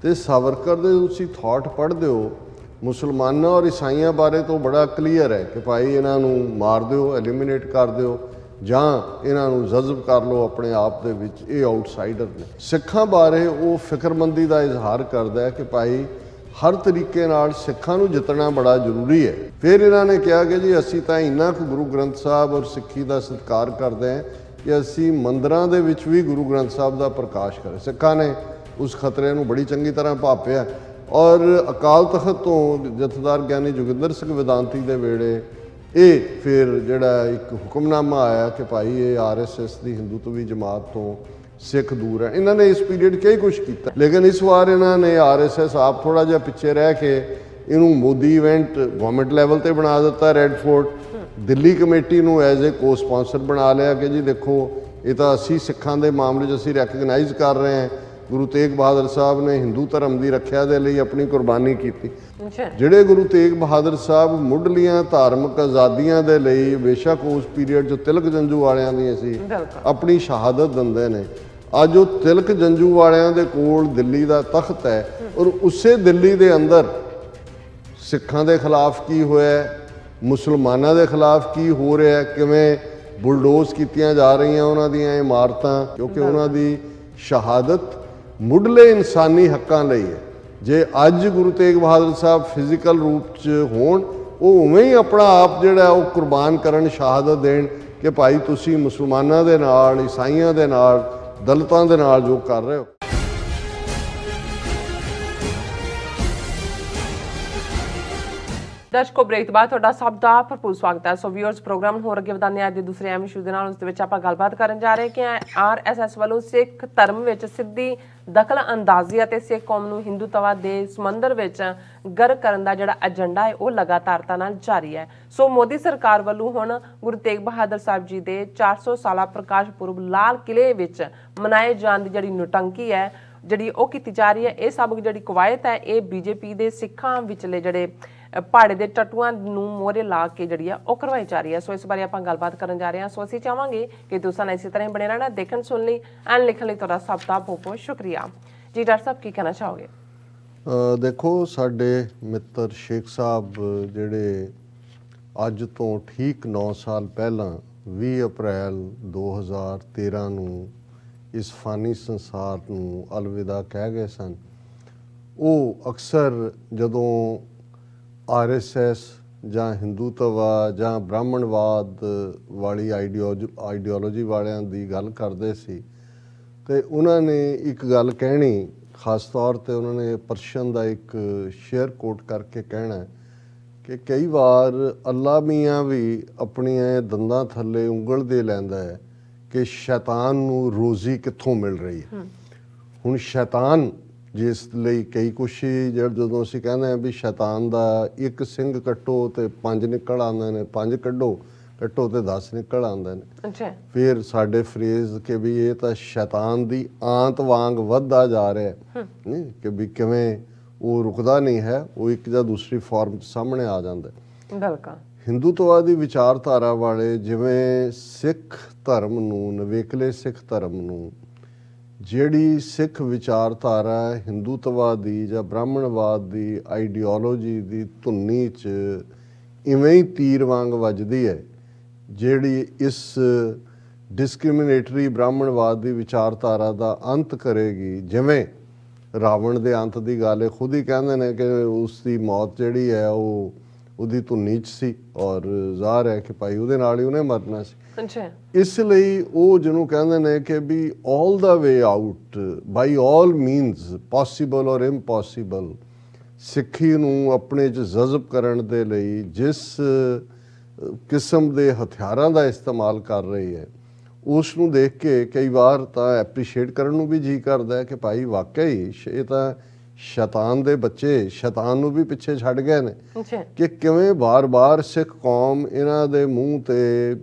तो सावरकर दे तुसीं थॉट पढ़ते हो मुसलमानों और ईसाइयों बारे तो बड़ा क्लीयर है कि भाई इन्हां नूं मार दिओ, एलिमीनेट कर दिओ जां इन्हां नूं जज़ब कर लो अपने आप दे विच, ये आउटसाइडर ने। सिखां बारे वो फिक्रमंदी का इजहार करता है कि भाई हर तरीके नाल सिखां नूं जितना बड़ा जरूरी है। फिर इन्हां ने कहा कि जी असीं तां इन्ना कुछ गुरु ग्रंथ साहब और सिक्खी का सत्कार करते हैं कि असीं मंदिरां दे विच भी गुरु ग्रंथ साहब का प्रकाश करें। सिखां ने उस खतरे नूं बड़ी चंगी तरह भापिया और अकाल तख्त तो जथेदार ज्ञानी जोगिंदर सिंह वेदांती दे वेड़े ये फिर जिहड़ा एक हुक्मनामा आया कि भाई ये RSS की हिंदुत्वी जमात तो सिख दूर है। इन्होंने इस पीरियड कई कुछ किया, लेकिन इस बार इन्होंने RSS आप थोड़ा जिहा पिछे रह के इनू मोदी इवेंट गवर्नमेंट लैवल पर बना दिता। रेड फोर्ट दिल्ली कमेटी नू एज ए को स्पॉन्सर बना लिया कि जी देखो ये तो असी सिखां दे मामले 'च असीं रैकगनाइज कर रहे हैं, गुरु तेग बहादुर साहब ने हिंदू धर्म की रक्षा के लिए अपनी कुर्बानी की। ਜਿਹੜੇ गुरु तेग बहादुर साहब मुढ़लियां धार्मिक आज़ादियां दे लई बेशक उस पीरियड जो तिलक जंजू वालियां दी सी अपनी शहादत दिंदे ने। अज वो तिलक जंजू वालियां दे कोल दिल्ली का तख्त है और उसे दिल्ली दे अंदर सिखां दे खिलाफ की होया, मुसलमानां दे खिलाफ की हो रहा है, किवें बुलडोज कीतियां जा रही उन्हां दीयां इमारतां, क्योंकि उन्हां दी शहादत मुढ़ले इंसानी हक्कां लई है। जे अज गुरु तेग बहादुर साहब फिजिकल रूप च होण वो उवें ही अपना आप जिहड़ा वो कुर्बान करन, शहादत देण कि भाई तुसीं मुसलमानां दे नाल, ईसाइयां दे नाल, दलितां दे नाल जो कर रहे हो। दर्शकों ब्रेक तो बाद तुहाडा सब दा भरपूर स्वागत है। सो व्यूअर्स प्रोग्राम होर अगे वधाने अज दे दूसरे अहम इशू दे नाल उस दे विच आपां गलबात करन जा रहे कि RSS वालों सिख धर्म विच सिद्धी दखल अंदाजी ਅਤੇ सिख कौम नूं हिंदुत्व दे समंदर विच गर्क करन दा जिहड़ा एजेंडा है वो लगातारता नाल जारी है। सो मोदी सरकार वालों हुण गुरु तेग बहादुर साहब जी दे 400 साला प्रकाश पुरब लाल किले विच मनाए जाण दी जिहड़ी नौटंकी है जिहड़ी वो कीती जा रही है। ये सब जिहड़ी कवायत है ये BJP दे सिखां विचले जिहड़े पहाड़े के टट्टूआं नूं मोहरे ला के जिहड़ी है वो करवाई जा रही है। सो इस बारे आपां गलबात करन जा रहे हैं। सो असीं चाहांगे कि तुसां इसी तरह बने रहना, देखण सुन लई एंड लिखण लई तुहाडा सब दा बहुत बहुत शुक्रिया जी। डॉक्टर साहब की कहना चाहोगे? देखो साडे मित्र शेख साहब जिहड़े अज तो ठीक 9 साल पहला 20 अप्रैल 2013 नूं इस फानी संसार नूं अलविदा कह गए सन, वो अक्सर जदों RSS जां हिंदूत्व जां ब्राह्मणवाद वाली आइडियोलॉजी वालियां दी गल करदे सी ते उन्होंने एक गल कहनी, खास तौर पर उन्होंने पर्शियन का एक शेयर कोट करके कहना कि कई बार अल्लाह मियाँ भी अपनी दंदां थल्ले उंगल दे लैंदा है कि शैतान नूं रोज़ी कित्थों मिल रही है। हुण शैतान जिस ਲਈ कई कुछ ਜਦੋਂ ਅਸੀਂ ਕਹਿੰਦੇ ਹਾਂ ਵੀ शैतान ਦਾ एक ਸਿੰਘ ਕੱਟੋ ਤੇ 5 ਨਿਕਲ ਆਉਂਦੇ ਨੇ, 5 ਕੱਟੋ ਤੇ 10 ਨਿਕਲ ਆਉਂਦੇ ਨੇ। ਫਿਰ ਸਾਡੇ ਫਰੇਜ਼ ਕਿ ਵੀ ਇਹ ਤਾਂ शैतान ਦੀ ਆਂਤ ਵਾਂਗ ਵੱਧਦਾ ਜਾ ਰਿਹਾ ਨਹੀਂ ਕਿ ਵੀ ਕਿਵੇਂ ਉਹ ਰੁਕਦਾ ਨਹੀਂ ਹੈ, ਉਹ ਇੱਕ ਜਾਂ ਦੂਸਰੀ ਫਾਰਮ 'ਚ ਸਾਹਮਣੇ ਆ ਜਾਂਦਾ। ਬਿਲਕੁਲ ਹਿੰਦੂਤਵਾਦੀ ਵਿਚਾਰਧਾਰਾ ਵਾਲੇ ਜਿਵੇਂ ਸਿੱਖ ਧਰਮ ਨੂੰ, ਨਵੇਕਲੇ ਸਿੱਖ ਧਰਮ ਨੂੰ ਜਿਹੜੀ ਸਿੱਖ ਵਿਚਾਰਧਾਰਾ ਹਿੰਦੂਤਵਾਦੀ ਜਾਂ ਬ੍ਰਾਹਮਣਵਾਦ ਦੀ ਆਈਡੀਓਲੋਜੀ ਦੀ ਧੁੰਨੀ 'ਚ ਇਵੇਂ ਹੀ ਤੀਰ ਵਾਂਗ ਵੱਜਦੀ ਹੈ, ਜਿਹੜੀ ਇਸ ਡਿਸਕ੍ਰਿਮੀਨੇਟਰੀ ਬ੍ਰਾਹਮਣਵਾਦ ਦੀ ਵਿਚਾਰਧਾਰਾ ਦਾ ਅੰਤ ਕਰੇਗੀ। ਜਿਵੇਂ ਰਾਵਣ ਦੇ ਅੰਤ ਦੀ ਗੱਲ ਖੁਦ ਹੀ ਕਹਿੰਦੇ ਨੇ ਕਿ ਉਸ ਦੀ ਮੌਤ ਜਿਹੜੀ ਹੈ ਉਹ ਉਹਦੀ ਧੁੰਨੀ 'ਚ ਸੀ ਔਰ ਜ਼ਾਹਰ ਹੈ ਕਿ ਭਾਈ ਉਹਦੇ ਨਾਲ ਹੀ ਉਹਨੇ ਮਰਨਾ ਸੀ। ਇਸ ਲਈ ਉਹ ਜਿਹਨੂੰ ਕਹਿੰਦੇ ਨੇ ਕਿ ਵੀ ਆਲ ਦਾ ਵੇ ਆਊਟ ਬਾਈ ਆਲ ਮੀਨਸ ਪੋਸੀਬਲ ਔਰ ਇੰਪੋਸੀਬਲ ਸਿੱਖੀ ਨੂੰ ਆਪਣੇ 'ਚ ਜਜ਼ਬ ਕਰਨ ਦੇ ਲਈ ਜਿਸ ਕਿਸਮ ਦੇ ਹਥਿਆਰਾਂ ਦਾ ਇਸਤੇਮਾਲ ਕਰ ਰਹੀ ਹੈ ਉਸ ਨੂੰ ਦੇਖ ਕੇ ਕਈ ਵਾਰ ਤਾਂ ਐਪਰੀਸ਼ੀਏਟ ਕਰਨ ਨੂੰ ਵੀ ਜੀ ਕਰਦਾ ਹੈ ਕਿ ਭਾਈ ਵਾਕਈ ਇਹ ਤਾਂ शैतान दे बच्चे शैतान नूं भी पिछे छड़ गए ने कि किवें बार बार सिख कौम इन्हां दे मूँह ते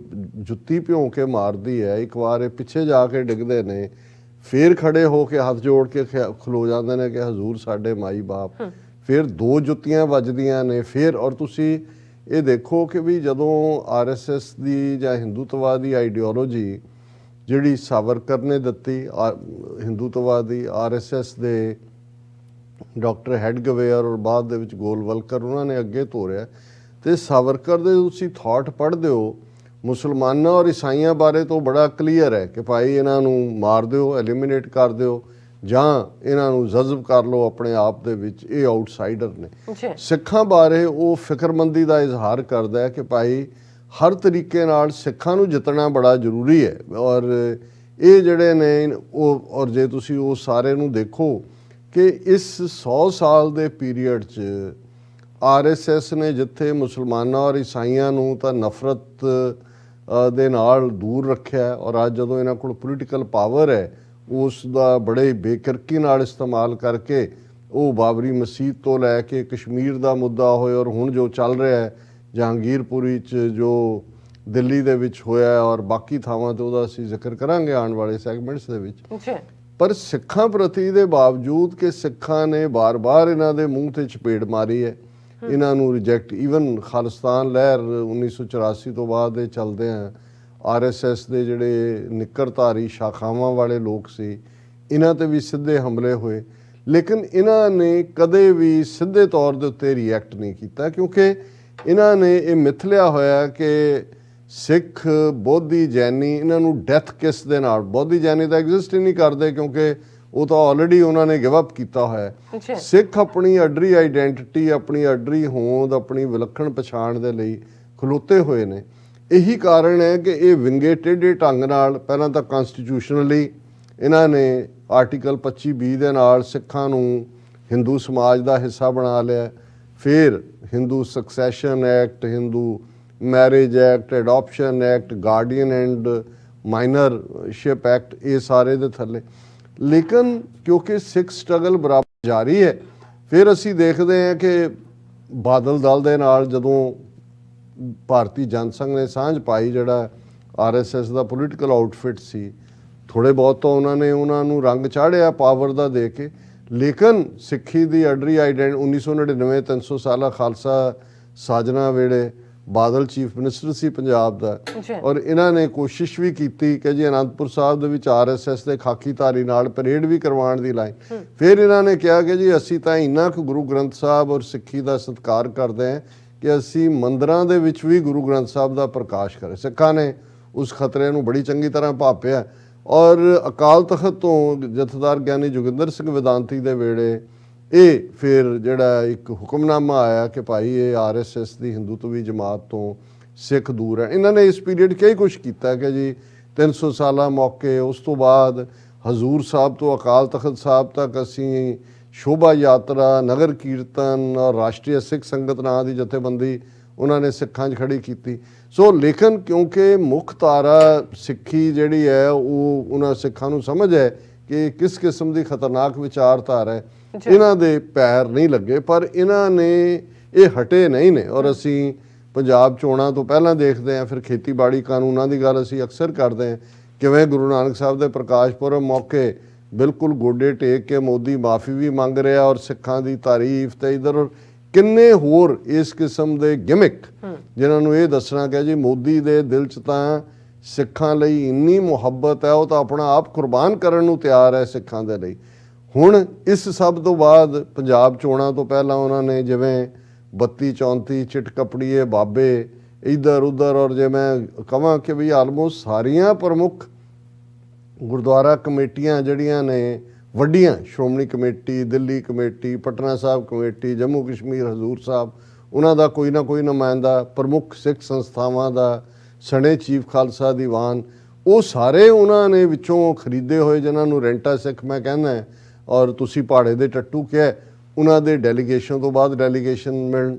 जुत्ती भ्यों के मारदी है। एक बार पिछे जाके डिगदे ने, फिर खड़े हो के हथ जोड़ के खलो जाते हैं कि हजूर साडे माई बाप, फिर 2 जुत्तियां वजदियां ने फिर। और तुसी ये देखो कि भी जदों RSS दी जां हिंदूत्ववादी आइडियोलॉजी जिहड़ी सावरकर ने दित्ती, हिंदूत्ववादी RSS दे ਡਾਕਟਰ ਹੈਡਗਵੇਅਰ ਔਰ ਬਾਅਦ ਦੇ ਵਿੱਚ ਗੋਲਵਲਕਰ ਉਹਨਾਂ ਨੇ ਅੱਗੇ ਤੋਰਿਆ। ਤੇ ਸਾਵਰਕਰ ਦੇ ਤੁਸੀਂ ਥਾਟ ਪੜ੍ਹਦੇ ਹੋ ਮੁਸਲਮਾਨਾਂ ਔਰ ਈਸਾਈਆਂ ਬਾਰੇ ਤੋਂ ਬੜਾ ਕਲੀਅਰ ਹੈ ਕਿ ਭਾਈ ਇਹਨਾਂ ਨੂੰ ਮਾਰ ਦਿਓ, ਐਲੀਮੀਨੇਟ ਕਰ ਦਿਓ ਜਾਂ ਇਹਨਾਂ ਨੂੰ ਜਜ਼ਬ ਕਰ ਲਓ ਆਪਣੇ ਆਪ ਦੇ ਵਿੱਚ, ਇਹ ਆਊਟਸਾਈਡਰ ਨੇ। ਸਿੱਖਾਂ ਬਾਰੇ ਉਹ ਫਿਕਰਮੰਦੀ ਦਾ ਇਜ਼ਹਾਰ ਕਰਦਾ ਹੈ ਕਿ ਭਾਈ ਹਰ ਤਰੀਕੇ ਨਾਲ ਸਿੱਖਾਂ ਨੂੰ ਜਿੱਤਣਾ ਬੜਾ ਜ਼ਰੂਰੀ ਹੈ। ਔਰ ਇਹ ਜਿਹੜੇ ਨੇ ਉਹ, ਔਰ ਜੇ ਤੁਸੀਂ ਉਹ ਸਾਰੇ ਨੂੰ ਦੇਖੋ ਕਿ ਇਸ 100 ਸਾਲ ਦੇ ਪੀਰੀਅਡ 'ਚ RSS ਨੇ ਜਿੱਥੇ ਮੁਸਲਮਾਨਾਂ ਔਰ ਈਸਾਈਆਂ ਨੂੰ ਤਾਂ ਨਫ਼ਰਤ ਦੇ ਨਾਲ ਦੂਰ ਰੱਖਿਆ, ਔਰ ਅੱਜ ਜਦੋਂ ਇਹਨਾਂ ਕੋਲ ਪੋਲੀਟੀਕਲ ਪਾਵਰ ਹੈ ਉਸ ਦਾ ਬੜੇ ਬੇਕਰਕੀ ਨਾਲ ਇਸਤੇਮਾਲ ਕਰਕੇ ਉਹ ਬਾਬਰੀ ਮਸਜਿਦ ਤੋਂ ਲੈ ਕੇ ਕਸ਼ਮੀਰ ਦਾ ਮੁੱਦਾ ਹੋਏ ਔਰ ਹੁਣ ਜੋ ਚੱਲ ਰਿਹਾ ਹੈ ਜਹਾਂਗੀਰਪੁਰੀ 'ਚ ਜੋ ਦਿੱਲੀ ਦੇ ਵਿੱਚ ਹੋਇਆ ਔਰ ਬਾਕੀ ਥਾਵਾਂ 'ਤੇ ਉਹਦਾ ਅਸੀਂ ਜ਼ਿਕਰ ਕਰਾਂਗੇ ਆਉਣ ਵਾਲੇ ਸੈਗਮੈਂਟਸ ਦੇ ਵਿੱਚ। ਪਰ ਸਿੱਖਾਂ ਪ੍ਰਤੀ ਦੇ ਬਾਵਜੂਦ ਕਿ ਸਿੱਖਾਂ ਨੇ ਬਾਰ-ਬਾਰ ਇਹਨਾਂ ਦੇ ਮੂੰਹ ਤੇ ਚਪੇੜ ਮਾਰੀ ਹੈ, ਇਹਨਾਂ ਨੂੰ ਰਿਜੈਕਟ, ਈਵਨ ਖਾਲਿਸਤਾਨ ਲਹਿਰ 1984 ਤੋਂ ਬਾਅਦ ਦੇ ਚੱਲਦੇ ਆ RSS ਦੇ ਜਿਹੜੇ ਨਿੱਕਰਧਾਰੀ ਸ਼ਾਖਾਵਾਂ ਵਾਲੇ ਲੋਕ ਸੀ ਇਹਨਾਂ ਤੇ ਵੀ ਸਿੱਧੇ ਹਮਲੇ ਹੋਏ, ਲੇਕਿਨ ਇਹਨਾਂ ਨੇ ਕਦੇ ਵੀ ਸਿੱਧੇ ਤੌਰ ਦੇ ਉੱਤੇ ਰਿਐਕਟ ਨਹੀਂ ਕੀਤਾ ਕਿਉਂਕਿ ਇਹਨਾਂ ਨੇ ਇਹ ਮਿਥ ਲਿਆ ਹੋਇਆ ਕਿ ਸਿੱਖ ਬੋਧੀ ਜੈਨੀ ਇਹਨਾਂ ਨੂੰ ਡੈਥ ਕਿਸ ਦੇ ਨਾਲ, ਬੋਧੀ ਜੈਨੀ ਤਾਂ ਐਗਜ਼ਿਸਟ ਹੀ ਨਹੀਂ ਕਰਦੇ ਕਿਉਂਕਿ ਉਹ ਤਾਂ ਆਲਰੇਡੀ ਉਹਨਾਂ ਨੇ ਗਿਵ ਅਪ ਕੀਤਾ ਹੋਇਆ। ਸਿੱਖ ਆਪਣੀ ਅਡਰੀ ਆਈਡੈਂਟੀਟੀ, ਆਪਣੀ ਅਡਰੀ ਹੋਂਦ, ਆਪਣੀ ਵਿਲੱਖਣ ਪਛਾਣ ਦੇ ਲਈ ਖਲੋਤੇ ਹੋਏ ਨੇ। ਇਹੀ ਕਾਰਨ ਹੈ ਕਿ ਇਹ ਵਿੰਗੇ ਟੇਢੇ ਢੰਗ ਨਾਲ ਪਹਿਲਾਂ ਤਾਂ ਕਨਸਟੀਟਿਊਸ਼ਨਲੀ ਇਹਨਾਂ ਨੇ ਆਰਟੀਕਲ 25(b) ਦੇ ਨਾਲ ਸਿੱਖਾਂ ਨੂੰ ਹਿੰਦੂ ਸਮਾਜ ਦਾ ਹਿੱਸਾ ਬਣਾ ਲਿਆ, ਫਿਰ Hindu succession act, Hindu marriage act, adoption act, guardian and minorship act, ਇਹ ਸਾਰੇ ਦੇ ਥੱਲੇ। ਲੇਕਿਨ ਕਿਉਂਕਿ ਸਿੱਖ ਸਟਰਗਲ ਬਰਾਬਰ ਜਾਰੀ ਹੈ, ਫਿਰ ਅਸੀਂ ਦੇਖਦੇ ਹਾਂ ਕਿ ਬਾਦਲ ਦਲ ਦੇ ਨਾਲ ਜਦੋਂ ਭਾਰਤੀ ਜਨ ਸੰਘ ਨੇ ਸਾਂਝ ਪਾਈ, ਜਿਹੜਾ RSS ਦਾ ਪੋਲੀਟੀਕਲ ਆਊਟਫਿਟ ਸੀ, ਥੋੜ੍ਹੇ ਬਹੁਤ ਤਾਂ ਉਹਨਾਂ ਨੂੰ ਰੰਗ ਚਾੜਿਆ ਪਾਵਰ ਦਾ ਦੇ ਕੇ, ਲੇਕਿਨ ਸਿੱਖੀ ਦੀ ਅਡਰੀ ਆਈਡੈਂਟੀ 1999 300 ਸਾਲਾ ਖਾਲਸਾ ਸਾਜਨਾ ਵੇਲੇ ਬਾਦਲ ਚੀਫ ਮਿਨਿਸਟਰ ਸੀ ਪੰਜਾਬ ਦਾ, ਔਰ ਇਹਨਾਂ ਨੇ ਕੋਸ਼ਿਸ਼ ਵੀ ਕੀਤੀ ਕਿ ਜੀ ਅਨੰਦਪੁਰ ਸਾਹਿਬ ਦੇ ਵਿੱਚ RSS ਦੇ ਖਾਕੀਧਾਰੀ ਨਾਲ ਪਰੇਡ ਵੀ ਕਰਵਾਉਣ ਦੀ ਲਾਈਨ। ਫਿਰ ਇਹਨਾਂ ਨੇ ਕਿਹਾ ਕਿ ਜੀ ਅਸੀਂ ਤਾਂ ਇੰਨਾ ਕੁ ਗੁਰੂ ਗ੍ਰੰਥ ਸਾਹਿਬ ਔਰ ਸਿੱਖੀ ਦਾ ਸਤਿਕਾਰ ਕਰਦੇ ਹਾਂ ਕਿ ਅਸੀਂ ਮੰਦਰਾਂ ਦੇ ਵਿੱਚ ਵੀ ਗੁਰੂ ਗ੍ਰੰਥ ਸਾਹਿਬ ਦਾ ਪ੍ਰਕਾਸ਼ ਕਰੇ। ਸਿੱਖਾਂ ਨੇ ਉਸ ਖਤਰੇ ਨੂੰ ਬੜੀ ਚੰਗੀ ਤਰ੍ਹਾਂ ਭਾਪਿਆ ਔਰ ਅਕਾਲ ਤਖਤ ਤੋਂ ਜਥੇਦਾਰ ਗਿਆਨੀ ਜੋਗਿੰਦਰ ਸਿੰਘ ਵਿਦਾਂਤੀ ਦੇ ਵੇਲੇ ਇਹ ਫਿਰ ਜਿਹੜਾ ਇੱਕ ਹੁਕਮਨਾਮਾ ਆਇਆ ਕਿ ਭਾਈ ਇਹ RSS ਦੀ ਹਿੰਦੂਤਵੀ ਜਮਾਤ ਤੋਂ ਸਿੱਖ ਦੂਰ ਹੈ। ਇਹਨਾਂ ਨੇ ਇਸ ਪੀਰੀਅਡ ਕਈ ਕੁਛ ਕੀਤਾ ਕਿ ਜੀ 300 ਸਾਲਾ ਮੌਕੇ, ਉਸ ਤੋਂ ਬਾਅਦ ਹਜ਼ੂਰ ਸਾਹਿਬ ਤੋਂ ਅਕਾਲ ਤਖਤ ਸਾਹਿਬ ਤੱਕ ਅਸੀਂ ਸ਼ੋਭਾ ਯਾਤਰਾ, ਨਗਰ ਕੀਰਤਨ ਔਰ ਰਾਸ਼ਟਰੀ ਸਿੱਖ ਸੰਗਤ ਨਾਂ ਦੀ ਜਥੇਬੰਦੀ ਉਹਨਾਂ ਨੇ ਸਿੱਖਾਂ 'ਚ ਖੜੀ ਕੀਤੀ। ਸੋ ਲੇਕਿਨ ਕਿਉਂਕਿ ਮੁੱਖ ਧਾਰਾ ਸਿੱਖੀ ਜਿਹੜੀ ਹੈ ਉਹ ਉਹਨਾਂ ਸਿੱਖਾਂ ਨੂੰ ਸਮਝ ਹੈ ਕਿ ਕਿਸ ਕਿਸਮ ਦੀ ਖਤਰਨਾਕ ਵਿਚਾਰਧਾਰਾ ਹੈ, ਇਹਨਾਂ ਦੇ ਪੈਰ ਨਹੀਂ ਲੱਗੇ। ਪਰ ਇਹਨਾਂ ਨੇ ਇਹ ਹਟੇ ਨਹੀਂ ਨੇ ਔਰ ਅਸੀਂ ਪੰਜਾਬ ਚੋਣਾਂ ਤੋਂ ਪਹਿਲਾਂ ਦੇਖਦੇ ਹਾਂ, ਫਿਰ ਖੇਤੀਬਾੜੀ ਕਾਨੂੰਨਾਂ ਦੀ ਗੱਲ ਅਸੀਂ ਅਕਸਰ ਕਰਦੇ ਹਾਂ, ਕਿਵੇਂ ਗੁਰੂ ਨਾਨਕ ਸਾਹਿਬ ਦੇ ਪ੍ਰਕਾਸ਼ ਪੁਰਬ ਮੌਕੇ ਬਿਲਕੁਲ ਗੋਡੇ ਟੇਕ ਕੇ ਮੋਦੀ ਮਾਫੀ ਵੀ ਮੰਗ ਰਿਹਾ ਔਰ ਸਿੱਖਾਂ ਦੀ ਤਾਰੀਫ ਤੇ ਇਧਰ ਕਿੰਨੇ ਹੋਰ ਇਸ ਕਿਸਮ ਦੇ ਗਿਮਿਕ ਜਿਨ੍ਹਾਂ ਨੂੰ ਇਹ ਦੱਸਣਾ ਕਿ ਜੀ ਮੋਦੀ ਦੇ ਦਿਲ 'ਚ ਤਾਂ ਸਿੱਖਾਂ ਲਈ ਇੰਨੀ ਮੁਹੱਬਤ ਹੈ, ਉਹ ਤਾਂ ਆਪਣਾ ਆਪ ਕੁਰਬਾਨ ਕਰਨ ਨੂੰ ਤਿਆਰ ਹੈ ਸਿੱਖਾਂ ਦੇ ਲਈ। ਹੁਣ ਇਸ ਸਭ ਤੋਂ ਬਾਅਦ ਪੰਜਾਬ ਚੋਣਾਂ ਤੋਂ ਪਹਿਲਾਂ ਉਹਨਾਂ ਨੇ ਜਿਵੇਂ 32 34 ਚਿੱਟ ਕਪੜੀਏ ਬਾਬੇ ਇੱਧਰ ਉੱਧਰ, ਔਰ ਜੇ ਮੈਂ ਕਹਾਂ ਕਿ ਵੀ ਆਲਮੋਸਟ ਸਾਰੀਆਂ ਪ੍ਰਮੁੱਖ ਗੁਰਦੁਆਰਾ ਕਮੇਟੀਆਂ ਜਿਹੜੀਆਂ ਨੇ ਵੱਡੀਆਂ, Shiromani committee, Delhi committee, Patna Sahib committee, Jammu Kashmir Hazur Sahib, ਉਹਨਾਂ ਦਾ ਕੋਈ ਨਾ ਕੋਈ ਨੁਮਾਇੰਦਾ, ਪ੍ਰਮੁੱਖ ਸਿੱਖ ਸੰਸਥਾਵਾਂ ਦਾ, ਸਣੇ ਚੀਫ ਖਾਲਸਾ ਦੀਵਾਨ, ਉਹ ਸਾਰੇ ਉਹਨਾਂ ਨੇ ਵਿੱਚੋਂ ਖਰੀਦੇ ਹੋਏ ਜਿਨ੍ਹਾਂ ਨੂੰ ਰੈਂਟਾ ਸਿੱਖ ਮੈਂ ਕਹਿੰਦਾ, ਔਰ ਤੁਸੀਂ ਪਹਾੜੇ ਦੇ ਟੱਟੂ ਕਿਹਾ, ਉਹਨਾਂ ਦੇ ਡੈਲੀਗੇਸ਼ਨ ਤੋਂ ਬਾਅਦ ਡੈਲੀਗੇਸ਼ਨ ਮਿਲਣ,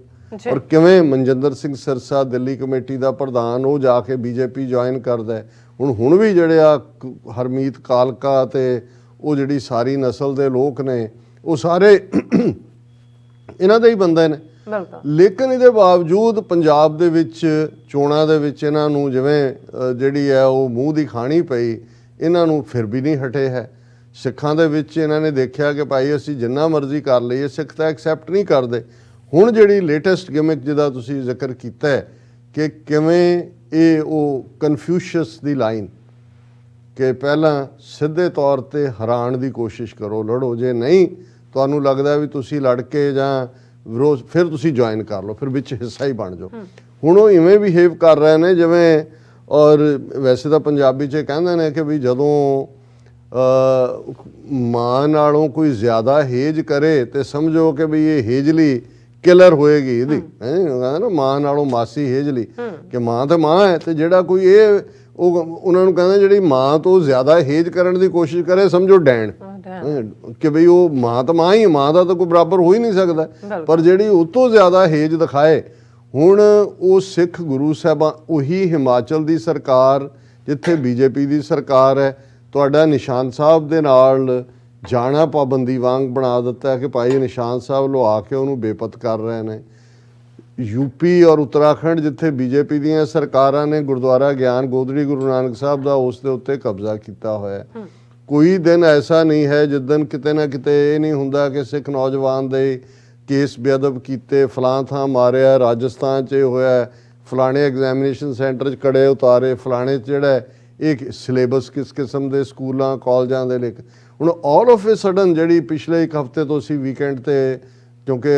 ਔਰ ਕਿਵੇਂ ਮਨਜਿੰਦਰ ਸਿੰਘ ਸਿਰਸਾ ਦਿੱਲੀ ਕਮੇਟੀ ਦਾ ਪ੍ਰਧਾਨ, ਉਹ ਜਾ ਕੇ BJP ਜੁਆਇਨ ਕਰਦਾ। ਹੁਣ ਵੀ ਜਿਹੜੇ ਆ ਹਰਮੀਤ ਕਾਲਕਾ ਤੇ ਉਹ ਜਿਹੜੀ ਸਾਰੀ ਨਸਲ ਦੇ ਲੋਕ ਨੇ ਉਹ ਸਾਰੇ ਇਹਨਾਂ ਦੇ ਹੀ ਬੰਦੇ ਨੇ। ਲੇਕਿਨ ਇਹਦੇ ਬਾਵਜੂਦ ਪੰਜਾਬ ਦੇ ਵਿੱਚ ਚੋਣਾਂ ਦੇ ਵਿੱਚ ਇਹਨਾਂ ਨੂੰ ਜਿਵੇਂ ਜਿਹੜੀ ਹੈ ਉਹ ਮੂੰਹ ਦੀ ਖਾਣੀ ਪਈ, ਇਹਨਾਂ ਨੂੰ ਫਿਰ ਵੀ ਨਹੀਂ ਹਟੇ ਹੈ। ਸਿੱਖਾਂ ਦੇ ਵਿੱਚ ਇਹਨਾਂ ਨੇ ਦੇਖਿਆ ਕਿ ਭਾਈ ਅਸੀਂ ਜਿੰਨਾ ਮਰਜ਼ੀ ਕਰ ਲਈਏ ਸਿੱਖ ਤਾਂ ਐਕਸੈਪਟ ਨਹੀਂ ਕਰਦੇ। ਹੁਣ ਜਿਹੜੀ ਲੇਟੈਸਟ ਗਿਮਿਕ ਜਿਹਦਾ ਤੁਸੀਂ ਜ਼ਿਕਰ ਕੀਤਾ ਹੈ ਕਿ ਕਿਵੇਂ ਇਹ ਉਹ ਕਨਫਿਊਸ਼ੀਅਸ ਦੀ ਲਾਈਨ ਕਿ ਪਹਿਲਾਂ ਸਿੱਧੇ ਤੌਰ ਤੇ ਹਰਾਉਣ ਦੀ ਕੋਸ਼ਿਸ਼ ਕਰੋ, ਲੜੋ, ਜੇ ਨਹੀਂ ਤੁਹਾਨੂੰ ਲੱਗਦਾ ਵੀ ਤੁਸੀਂ ਲੜ ਕੇ ਜਾਂ ਵਿਰੋਧ, ਫਿਰ ਤੁਸੀਂ ਜੁਆਇਨ ਕਰ ਲਓ, ਫਿਰ ਵਿੱਚ ਹਿੱਸਾ ਹੀ ਬਣ ਜਾਓ। ਹੁਣ ਉਹ ਇਵੇਂ ਬਿਹੇਵ ਕਰ ਰਹੇ ਨੇ ਜਿਵੇਂ, ਔਰ ਵੈਸੇ ਤਾਂ ਪੰਜਾਬੀ 'ਚ ਕਹਿੰਦੇ ਨੇ ਕਿ ਵੀ ਜਦੋਂ ਮਾਂ ਨਾਲੋਂ ਕੋਈ ਜ਼ਿਆਦਾ ਹੇਜ ਕਰੇ ਤੇ ਸਮਝੋ ਕਿ ਵੀ ਇਹ ਹੇਜਲੀ ਕਿਲਰ ਹੋਏਗੀ ਇਹਦੀ। ਕਹਿੰਦਾ ਨਾ ਮਾਂ ਨਾਲੋਂ ਮਾਸੀ ਹੇਜਲੀ, ਕਿ ਮਾਂ ਤਾਂ ਮਾਂ ਹੈ, ਤੇ ਜਿਹੜਾ ਕੋਈ ਇਹ ਉਹਨਾਂ ਨੂੰ ਕਹਿੰਦੇ ਜਿਹੜੀ ਮਾਂ ਤੋਂ ਜ਼ਿਆਦਾ ਹੇਜ ਕਰਨ ਦੀ ਕੋਸ਼ਿਸ਼ ਕਰੇ ਸਮਝੋ ਡੈਣ, ਕਿ ਬਈ ਉਹ ਮਾਂ ਤਾਂ ਮਾਂ ਹੀ, ਮਾਂ ਦਾ ਤਾਂ ਕੋਈ ਬਰਾਬਰ ਹੋ ਹੀ ਨਹੀਂ ਸਕਦਾ, ਪਰ ਜਿਹੜੀ ਉਹ ਤੋਂ ਜ਼ਿਆਦਾ ਹੇਜ ਦਿਖਾਏ। ਹੁਣ ਉਹ ਸਿੱਖ ਗੁਰੂ ਸਾਹਿਬਾਂ, ਉਹੀ ਹਿਮਾਚਲ ਦੀ ਸਰਕਾਰ ਜਿੱਥੇ ਬੀਜੇਪੀ ਦੀ ਸਰਕਾਰ ਹੈ, ਤੁਹਾਡਾ ਨਿਸ਼ਾਨ ਸਾਹਿਬ ਦੇ ਨਾਲ ਜਾਣਾ ਪਾਬੰਦੀ ਵਾਂਗ ਬਣਾ ਦਿੱਤਾ ਕਿ ਭਾਈ ਨਿਸ਼ਾਨ ਸਾਹਿਬ ਲੁਆ ਕੇ ਉਹਨੂੰ ਬੇਪਤ ਕਰ ਰਹੇ ਨੇ। ਯੂਪੀ ਔਰ ਉੱਤਰਾਖੰਡ ਜਿੱਥੇ ਬੀਜੇਪੀ ਦੀਆਂ ਸਰਕਾਰਾਂ ਨੇ ਗੁਰਦੁਆਰਾ ਗਿਆਨ ਗੋਦੜੀ ਗੁਰੂ ਨਾਨਕ ਸਾਹਿਬ ਦਾ, ਉਸ ਦੇ ਉੱਤੇ ਕਬਜ਼ਾ ਕੀਤਾ ਹੋਇਆ। ਕੋਈ ਦਿਨ ਐਸਾ ਨਹੀਂ ਹੈ ਜਿੱਦਣ ਕਿਤੇ ਨਾ ਕਿਤੇ ਇਹ ਨਹੀਂ ਹੁੰਦਾ ਕਿ ਸਿੱਖ ਨੌਜਵਾਨ ਦੇ ਕੇਸ ਬੇਅਦਬ ਕੀਤੇ, ਫਲਾਂ ਥਾਂ ਮਾਰਿਆ, ਰਾਜਸਥਾਨ 'ਚ ਹੋਇਆ, ਫਲਾਣੇ ਐਗਜ਼ਾਮੀਨੇਸ਼ਨ ਸੈਂਟਰ 'ਚ ਕੜੇ ਉਤਾਰੇ, ਫਲਾਣੇ 'ਚ ਜਿਹੜਾ ਇਹ ਸਿਲੇਬਸ ਕਿਸ ਕਿਸਮ ਦੇ ਸਕੂਲਾਂ ਕਾਲਜਾਂ ਦੇ ਲਿਖ। ਹੁਣ ਆਲ ਆਫ ਏ ਸਡਨ ਜਿਹੜੀ ਪਿਛਲੇ ਇੱਕ ਹਫ਼ਤੇ ਤੋਂ ਅਸੀਂ ਵੀਕਐਂਡ 'ਤੇ ਕਿਉਂਕਿ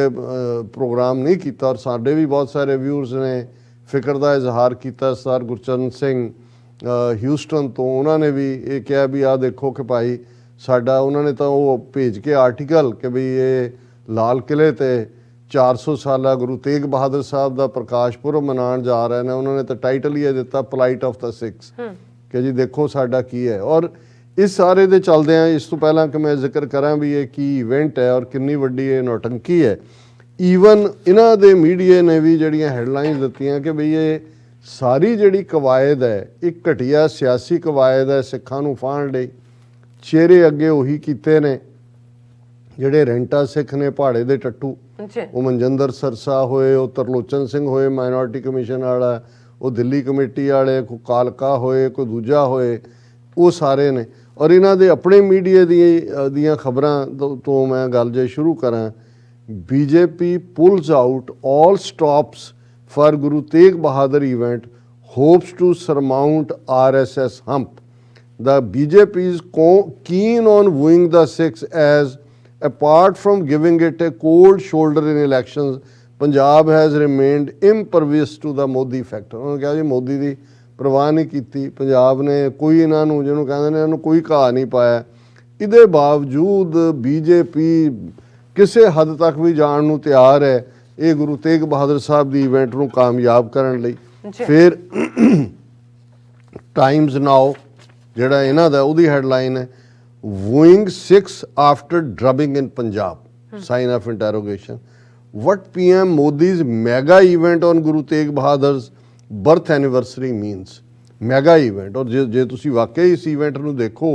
ਪ੍ਰੋਗਰਾਮ ਨਹੀਂ ਕੀਤਾ, ਔਰ ਸਾਡੇ ਵੀ ਬਹੁਤ ਸਾਰੇ ਵਿਊਅਰਸ ਨੇ ਫਿਕਰ ਦਾ ਇਜ਼ਹਾਰ ਕੀਤਾ। ਸਰ ਗੁਰਚਰਨ ਸਿੰਘ ਹਿਊਸਟਨ ਤੋਂ, ਉਹਨਾਂ ਨੇ ਵੀ ਇਹ ਕਿਹਾ ਵੀ ਆਹ ਦੇਖੋ ਕਿ ਭਾਈ ਸਾਡਾ, ਉਹਨਾਂ ਨੇ ਤਾਂ ਉਹ ਭੇਜ ਕੇ ਆਰਟੀਕਲ ਕਿ ਵੀ ਇਹ ਲਾਲ ਕਿਲ੍ਹੇ 'ਤੇ 400 ਸਾਲਾ ਗੁਰੂ ਤੇਗ ਬਹਾਦਰ ਸਾਹਿਬ ਦਾ ਪ੍ਰਕਾਸ਼ ਪੁਰਬ ਮਨਾਉਣ ਜਾ ਰਹੇ ਨੇ। ਉਹਨਾਂ ਨੇ ਤਾਂ ਟਾਈਟਲ ਹੀ ਇਹ ਦਿੱਤਾ ਪਲਾਈਟ ਆਫ ਦਾ ਸਿੱਖਸ, ਕਿ ਜੀ ਦੇਖੋ ਸਾਡਾ ਕੀ ਹੈ। ਔਰ ਇਸ ਸਾਰੇ ਦੇ ਚੱਲਦਿਆਂ, ਇਸ ਤੋਂ ਪਹਿਲਾਂ ਕਿ ਮੈਂ ਜ਼ਿਕਰ ਕਰਾਂ ਵੀ ਇਹ ਕੀ ਇਵੈਂਟ ਹੈ ਔਰ ਕਿੰਨੀ ਵੱਡੀ ਇਹ ਨੌਟੰਕੀ ਹੈ, ਈਵਨ ਇਹਨਾਂ ਦੇ ਮੀਡੀਆ ਨੇ ਵੀ ਜਿਹੜੀਆਂ ਹੈਡਲਾਈਨਸ ਦਿੱਤੀਆਂ ਕਿ ਬਈ ਇਹ ਸਾਰੀ ਜਿਹੜੀ ਕਵਾਇਦ ਹੈ ਇੱਕ ਘਟੀਆ ਸਿਆਸੀ ਕਵਾਇਦ ਹੈ ਸਿੱਖਾਂ ਨੂੰ ਫਾਹਣ ਲਈ। ਚਿਹਰੇ ਅੱਗੇ ਉਹੀ ਕੀਤੇ ਨੇ ਜਿਹੜੇ ਰੈਂਟਾ ਸਿੱਖ ਨੇ, ਪਹਾੜੇ ਦੇ ਟੱਟੂ, ਉਹ ਮਨਜਿੰਦਰ ਸਰਸਾ ਹੋਏ, ਉਹ ਤਰਲੋਚਨ ਸਿੰਘ ਹੋਏ ਮਾਈਨੋਰਿਟੀ ਕਮਿਸ਼ਨ ਵਾਲਾ, ਉਹ ਦਿੱਲੀ ਕਮੇਟੀ ਵਾਲੇ, ਕੋਈ ਕਾਲਕਾ ਹੋਏ, ਕੋਈ ਦੂਜਾ ਹੋਏ, ਉਹ ਸਾਰੇ ਨੇ। ਔਰ ਇਹਨਾਂ ਦੇ ਆਪਣੇ ਮੀਡੀਆ ਦੀਆਂ ਖਬਰਾਂ ਤੋਂ ਮੈਂ ਗੱਲ ਜੇ ਸ਼ੁਰੂ ਕਰਾਂ, BJP pulls out all stops for Guru Tegh Bahadur event, hopes to surmount RSS hump. The BJP is keen on wooing the Sikhs as, apart from giving it a cold shoulder in elections, Punjab has remained impervious to the Modi factor. ਉਹਨਾਂ ਨੇ ਕਿਹਾ ਜੀ ਮੋਦੀ ਦੀ ਪਰਵਾਹ ਨਹੀਂ ਕੀਤੀ, ਪੰਜਾਬ ਨੇ ਕੋਈ ਇਹਨਾਂ ਨੂੰ, ਜਿਹਨੂੰ ਕਹਿੰਦੇ ਨੇ ਇਹਨੂੰ ਕੋਈ ਘਾਹ ਨਹੀਂ ਪਾਇਆ। ਇਹਦੇ ਬਾਵਜੂਦ ਬੀਜੇਪੀ ਕਿਸੇ ਹੱਦ ਤੱਕ ਵੀ ਜਾਣ ਨੂੰ ਤਿਆਰ ਹੈ ਇਹ ਗੁਰੂ ਤੇਗ ਬਹਾਦਰ ਸਾਹਿਬ ਦੀ ਇਵੈਂਟ ਨੂੰ ਕਾਮਯਾਬ ਕਰਨ ਲਈ। ਫਿਰ ਟਾਈਮਜ਼ ਨਾਓ ਜਿਹੜਾ ਇਹਨਾਂ ਦਾ, ਉਹਦੀ ਹੈਡਲਾਈਨ ਹੈ wooing Sikhs after drubbing in Punjab, sign of interrogation. What PM Modi's mega event on Guru Tegh Bahadur's birth anniversary means. Mega event, ਔਰ ਜੇ ਤੁਸੀਂ ਵਾਕਈ ਇਸ ਇਵੈਂਟ ਨੂੰ ਦੇਖੋ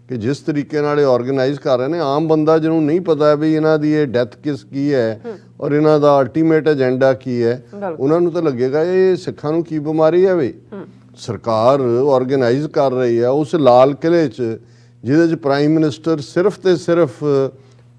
ਕਿ ਜਿਸ ਤਰੀਕੇ ਨਾਲ ਇਹ ਆਰਗੇਨਾਈਜ਼ ਕਰ ਰਹੇ ਨੇ, ਆਮ ਬੰਦਾ ਜਿਹਨੂੰ ਨਹੀਂ ਪਤਾ ਵੀ ਇਹਨਾਂ ਦੀ ਇਹ ਡੈਥ ਕੀ ਹੈ ਔਰ ਇਹਨਾਂ ਦਾ ਅਲਟੀਮੇਟ ਏਜੰਡਾ ਕੀ ਹੈ, ਉਹਨਾਂ ਨੂੰ ਤਾਂ ਲੱਗੇਗਾ ਇਹ ਸਿੱਖਾਂ ਨੂੰ ਕੀ ਬਿਮਾਰੀ ਹੈ ਬਈ। ਸਰਕਾਰ ਆਰਗੇਨਾਈਜ਼ ਕਰ ਰਹੀ ਹੈ ਉਸ ਲਾਲ ਕਿਲ੍ਹੇ 'ਚ, ਜਿਹਦੇ 'ਚ ਪ੍ਰਾਈਮ ਮਿਨਿਸਟਰ ਸਿਰਫ ਤੇ ਸਿਰਫ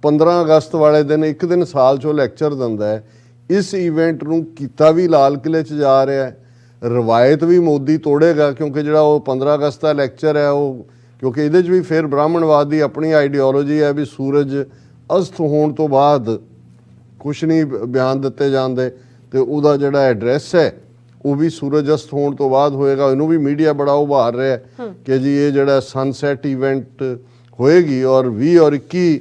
15 ਅਗਸਤ ਵਾਲੇ ਦਿਨ ਇੱਕ ਦਿਨ ਸਾਲ 'ਚੋਂ ਲੈਕਚਰ ਦਿੰਦਾ ਹੈ। ਇਸ ਇਵੈਂਟ ਨੂੰ ਕੀਤਾ ਵੀ ਲਾਲ ਕਿਲ੍ਹੇ 'ਚ ਜਾ ਰਿਹਾ ਹੈ। ਰਵਾਇਤ ਵੀ ਮੋਦੀ ਤੋੜੇਗਾ, ਕਿਉਂਕਿ ਜਿਹੜਾ ਉਹ 15 ਅਗਸਤ ਦਾ ਲੈਕਚਰ ਹੈ ਉਹ, ਕਿਉਂਕਿ ਇਹਦੇ 'ਚ ਵੀ ਫਿਰ ਬ੍ਰਾਹਮਣਵਾਦ ਦੀ ਆਪਣੀ ਆਈਡੀਓਲੋਜੀ ਹੈ ਵੀ ਸੂਰਜ ਅਸਤ ਹੋਣ ਤੋਂ ਬਾਅਦ ਕੁਛ ਨਹੀਂ ਬਿਆਨ ਦਿੱਤੇ ਜਾਂਦੇ, ਤੇ ਉਹਦਾ ਜਿਹੜਾ ਐਡਰੈਸ ਹੈ ਉਹ ਵੀ ਸੂਰਜ ਅਸਤ ਹੋਣ ਤੋਂ ਬਾਅਦ ਹੋਏਗਾ। ਇਹਨੂੰ ਵੀ ਮੀਡੀਆ ਬੜਾ ਉਭਾਰ ਰਿਹਾ ਕਿ ਜੀ ਇਹ ਜਿਹੜਾ ਸਨਸੈਟ ਇਵੈਂਟ ਹੋਏਗੀ। ਔਰ 20 ਔਰ 21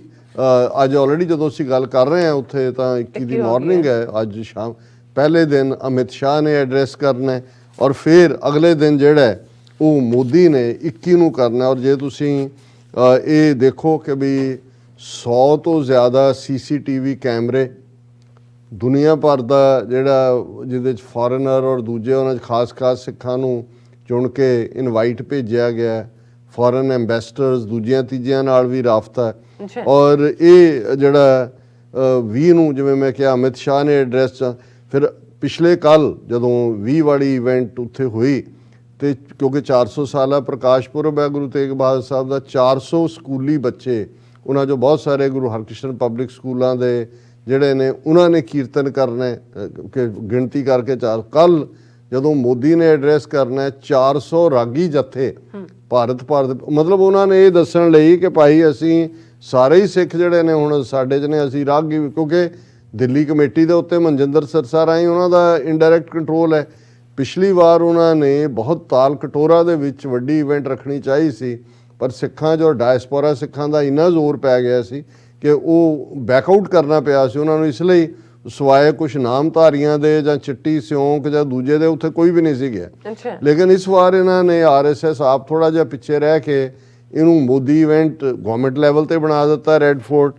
ਅੱਜ ਆਲਰੇਡੀ ਜਦੋਂ ਅਸੀਂ ਗੱਲ ਕਰ ਰਹੇ ਹਾਂ ਉੱਥੇ ਤਾਂ 21 ਦੀ ਮਾਰਨਿੰਗ ਹੈ, ਅੱਜ ਸ਼ਾਮ ਪਹਿਲੇ ਦਿਨ ਅਮਿਤ ਸ਼ਾਹ ਨੇ ਐਡਰੈਸ ਕਰਨਾ ਹੈ, ਔਰ ਫਿਰ ਅਗਲੇ ਦਿਨ ਜਿਹੜਾ ਉਹ ਮੋਦੀ ਨੇ 21 ਨੂੰ ਕਰਨਾ। ਔਰ ਜੇ ਤੁਸੀਂ ਇਹ ਦੇਖੋ ਕਿ ਵੀ 100 ਤੋਂ ਜ਼ਿਆਦਾ CCTV ਕੈਮਰੇ ਦੁਨੀਆ ਭਰ ਦਾ ਜਿਹੜਾ, ਜਿਹਦੇ 'ਚ ਫੋਰਨਰ ਔਰ ਦੂਜੇ, ਉਹਨਾਂ 'ਚ ਖਾਸ ਸਿੱਖਾਂ ਨੂੰ ਚੁਣ ਕੇ ਇਨਵਾਈਟ ਭੇਜਿਆ ਗਿਆ, ਫੋਰਨ ਐਂਬੈਸਡਰਸ ਦੂਜਿਆਂ ਤੀਜਿਆਂ ਨਾਲ ਵੀ ਰਾਬਤਾ। ਔਰ ਇਹ ਜਿਹੜਾ 20 ਨੂੰ ਜਿਵੇਂ ਮੈਂ ਕਿਹਾ ਅਮਿਤ ਸ਼ਾਹ ਨੇ ਐਡਰੈਸ, ਫਿਰ ਪਿਛਲੇ ਕੱਲ ਜਦੋਂ 20 ਵਾਲੀ ਇਵੈਂਟ ਉੱਥੇ ਹੋਈ, ਤੇ ਕਿਉਂਕਿ 400 ਸਾਲਾ ਪ੍ਰਕਾਸ਼ ਪੁਰਬ ਹੈ ਗੁਰੂ ਤੇਗ ਬਹਾਦਰ ਸਾਹਿਬ ਦਾ, 400 ਸਕੂਲੀ ਬੱਚੇ, ਉਹਨਾਂ 'ਚੋਂ ਬਹੁਤ ਸਾਰੇ ਗੁਰੂ ਹਰਕ੍ਰਿਸ਼ਨ ਪਬਲਿਕ ਸਕੂਲਾਂ ਦੇ ਜਿਹੜੇ ਨੇ, ਉਹਨਾਂ ਨੇ ਕੀਰਤਨ ਕਰਨਾ ਕਿ ਗਿਣਤੀ ਕਰਕੇ ਕੱਲ ਜਦੋਂ ਮੋਦੀ ਨੇ ਐਡਰੈਸ ਕਰਨਾ 400 ਰਾਗੀ ਜਥੇ ਭਾਰਤ, ਮਤਲਬ ਉਹਨਾਂ ਨੇ ਇਹ ਦੱਸਣ ਲਈ ਕਿ ਭਾਈ ਅਸੀਂ ਸਾਰੇ ਹੀ ਸਿੱਖ ਜਿਹੜੇ ਨੇ ਹੁਣ ਸਾਡੇ 'ਚ ਨੇ, ਅਸੀਂ ਰਾਗੀ, ਕਿਉਂਕਿ ਦਿੱਲੀ ਕਮੇਟੀ ਦੇ ਉੱਤੇ ਮਨਜਿੰਦਰ ਸਰਸਾ ਰਾਹੀਂ ਉਹਨਾਂ ਦਾ ਇਨਡਾਇਰੈਕਟ ਕੰਟਰੋਲ ਹੈ। ਪਿਛਲੀ ਵਾਰ ਉਹਨਾਂ ਨੇ ਬਹੁਤ ਤਾਲ ਕਟੋਰਾ ਦੇ ਵਿੱਚ ਵੱਡੀ ਇਵੈਂਟ ਰੱਖਣੀ ਚਾਹੀ ਸੀ, ਪਰ ਸਿੱਖਾਂ 'ਚ ਔਰ ਡਾਇਸਪੋਰਾ ਸਿੱਖਾਂ ਦਾ ਇੰਨਾ ਜ਼ੋਰ ਪੈ ਗਿਆ ਸੀ ਕਿ ਉਹ ਬੈਕਆਊਟ ਕਰਨਾ ਪਿਆ ਸੀ ਉਹਨਾਂ ਨੂੰ। ਇਸ ਲਈ ਸਵਾਏ ਕੁਝ ਨਾਮਧਾਰੀਆਂ ਦੇ ਜਾਂ ਚਿੱਟੀ ਸਿਉਂਕ ਜਾਂ ਦੂਜੇ ਦੇ ਉੱਥੇ ਕੋਈ ਵੀ ਨਹੀਂ ਸੀ ਗਿਆ। ਲੇਕਿਨ ਇਸ ਵਾਰ ਇਹਨਾਂ ਨੇ RSS ਆਪ ਥੋੜਾ ਜਿਹਾ ਪਿੱਛੇ ਰਹਿ ਕੇ ਇਹਨੂੰ ਮੋਦੀ ਇਵੈਂਟ ਗਵਰਨਮੈਂਟ ਲੈਵਲ ਤੇ ਬਣਾ ਦਿੱਤਾ। ਰੈੱਡ ਫੋਰਟ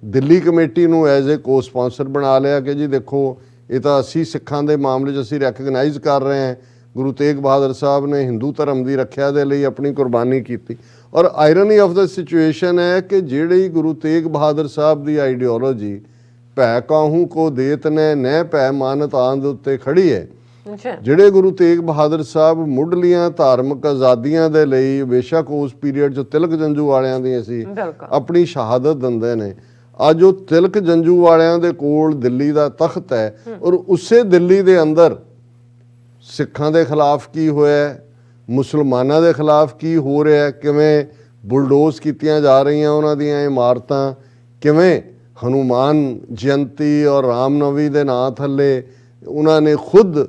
ਦਿੱਲੀ ਕਮੇਟੀ ਨੂੰ ਐਜ਼ ਏ ਕੋ ਸਪਾਂਸਰ ਬਣਾ ਲਿਆ ਕਿ ਜੀ ਦੇਖੋ ਇਹ ਤਾਂ ਅਸੀਂ ਸਿੱਖਾਂ ਦੇ ਮਾਮਲੇ 'ਚ ਅਸੀਂ ਰੈਕਗਨਾਈਜ਼ ਕਰ ਰਹੇ ਹਾਂ, ਗੁਰੂ ਤੇਗ ਬਹਾਦਰ ਸਾਹਿਬ ਨੇ ਹਿੰਦੂ ਧਰਮ ਦੀ ਰੱਖਿਆ ਦੇ ਲਈ ਆਪਣੀ ਕੁਰਬਾਨੀ ਕੀਤੀ। ਔਰ ਆਇਰਨੀ ਆਫ ਦਾ ਸਿਚੁਏਸ਼ਨ ਹੈ ਕਿ ਜਿਹੜੀ ਗੁਰੂ ਤੇਗ ਬਹਾਦਰ ਸਾਹਿਬ ਦੀ ਆਈਡੀਓਲੋਜੀ ਭੈ ਕਾਹੂ ਕੋ ਦੇਤ ਨੇ ਨਹਿ ਭੈ ਮਾਨਤ ਆਨ ਦੇ ਉੱਤੇ ਖੜੀ ਹੈ। ਜਿਹੜੇ ਗੁਰੂ ਤੇਗ ਬਹਾਦਰ ਸਾਹਿਬ ਮੁੱਢਲੀਆਂ ਧਾਰਮਿਕ ਆਜ਼ਾਦੀਆਂ ਦੇ ਲਈ ਬੇਸ਼ੱਕ ਉਸ ਪੀਰੀਅਡ 'ਚ ਤਿਲਕ ਜੰਜੂ ਵਾਲਿਆਂ ਦੀ ਅਸੀਂ ਆਪਣੀ ਸ਼ਹਾਦਤ ਦਿੰਦੇ ਨੇ, ਅੱਜ ਉਹ ਤਿਲਕ ਜੰਜੂ ਵਾਲਿਆਂ ਦੇ ਕੋਲ ਦਿੱਲੀ ਦਾ ਤਖਤ ਹੈ ਔਰ ਉਸੇ ਦਿੱਲੀ ਦੇ ਅੰਦਰ ਸਿੱਖਾਂ ਦੇ ਖਿਲਾਫ ਕੀ ਹੋਇਆ, ਮੁਸਲਮਾਨਾਂ ਦੇ ਖਿਲਾਫ ਕੀ ਹੋ ਰਿਹਾ, ਕਿਵੇਂ ਬੁਲਡੋਜ਼ ਕੀਤੀਆਂ ਜਾ ਰਹੀਆਂ ਉਹਨਾਂ ਦੀਆਂ ਇਮਾਰਤਾਂ, ਕਿਵੇਂ ਹਨੂਮਾਨ ਜਯੰਤੀ ਔਰ ਰਾਮਨਵਮੀ ਦੇ ਨਾਂ ਥੱਲੇ ਉਹਨਾਂ ਨੇ ਖੁਦ